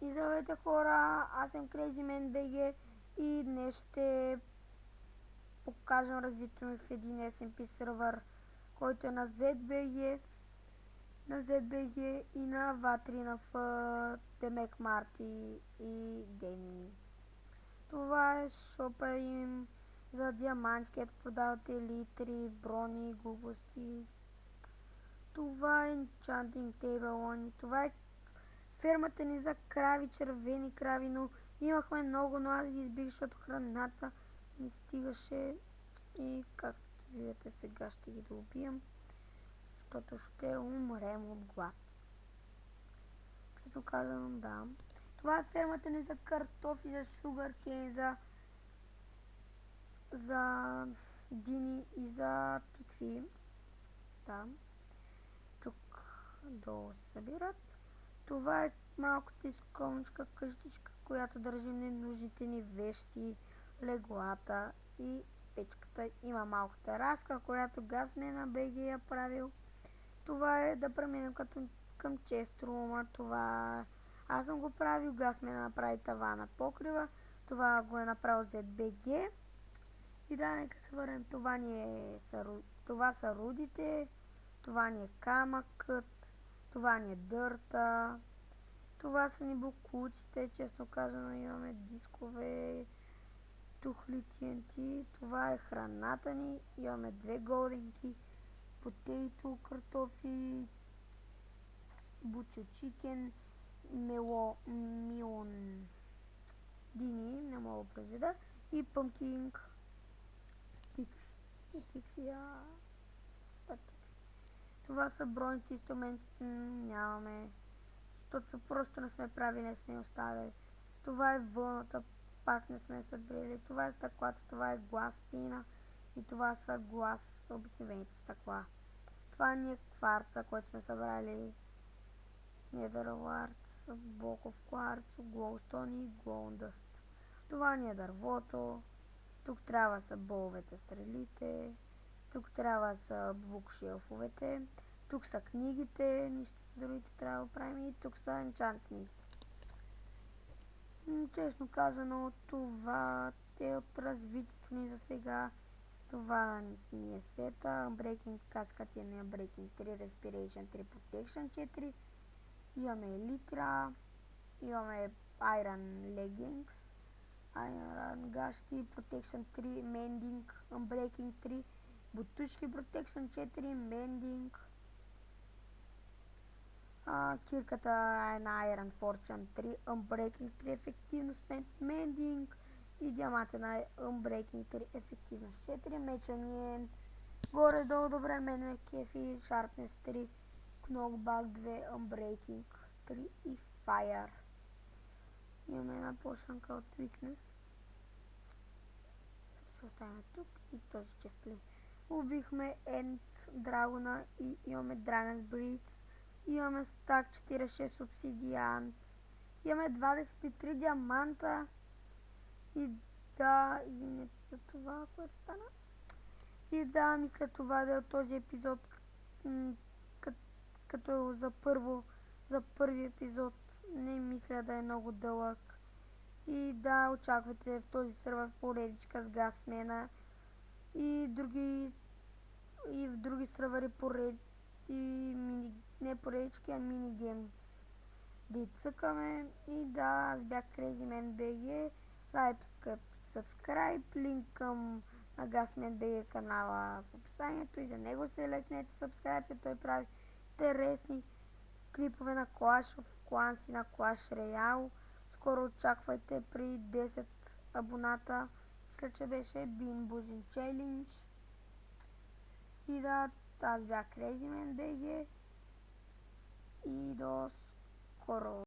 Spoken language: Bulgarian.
И здравейте хора, аз съм CrazyMan BG и днес ще покажем развитието ми в един SMP сервер, който е на ZBG, и на Ватрина в Демек Марти и Gaming. Това е шопа им за диаманти, където продават елитри, брони, глупости. Това е Enchanting Table, това е фермата ни за крави, червени крави, но имахме много, но аз ги избих, защото храната не стигаше и както видите сега ще ги добием, защото ще умрем от глад. Честно казвам, да. Това е фермата ни за картофи, за шугаркейн, за дини и за тикви. Да. Тук долу се събират. Това е малката изкончка къщичка, която държим ненужните ни вещи, леглата и печката. Има малка тераска, която CrazyMan BG е правил. Това е да преминем към честрума. Това аз съм го правил, CrazyMan направи тавана покрива. Това го е направил ZBG. И да, нека се върнем. Това са рудите, това ни е камъкът, това ни е дърта. Това са ни буклуците, честно казано имаме дискове, тухли TNT. Това е храната ни, имаме две голденки, потейто, картофи, бучо чикен, милон дини, не мога да произведа, и пъмкинг, тикви. Това са броните инструменти, нямаме, защото просто не сме правили, не сме оставили. Това е вълната, пак не сме събрали. Това е стъклата, това е глас пина и това са глас, обикновените стъкла. Това ни е кварца, който сме събрали. Netherwarts, Block of Quartz, Glowstone и Glowdust. Това ни е дървото. Тук трябва са боловете, стрелите. Тук трябва са букшелфовете. Тук са книгите, нищо с другите трябва да правим, и тук са енчантните. Честно казано, това е от развитието ни за сега. Това ни е сета, Unbreaking каскът е на Unbreaking 3, Respiration 3, Protection 4. Имаме елитра, имаме Iron Leggings, Iron гащи, Protection 3, Mending, Unbreaking 3, бутушки Protection 4, Mending. Кирката е на Iron Fortune 3, Unbreaking 3, ефективност Mending, и диамата на Unbreaking 3, ефективност 4. Меча ни е горе-долу добре, мен ме кефи, Sharpness 3, Knockback 2, Unbreaking 3 и Fire. Имаме една пошанка от Weakness. Ще оставим тук и този честли. Убихме End Драгона и имаме Dragon's Breed. Имаме стак 46 обсидиант. Имаме 23 диаманта. И да, извинете за това, което стана. И да, мисля това да е този епизод, като за първи епизод. Не мисля да е много дълъг. И да, очаквайте в този сервер поредичка с CrazyMan и в други сервери не поредички, а мини-геймс да цъкаме. И да, аз бях CrazyMan BG. Лайк, subscribe, линк към на CrazyMan BG канала в описанието, и за него се лекнете subscribe, той прави интересни клипове на Clash of Clans и на Clash Royale. Скоро очаквайте при 10 абоната. Мисля, че беше Bean Boozing Challenge. И да, аз бях CrazyMan BG и до скоро.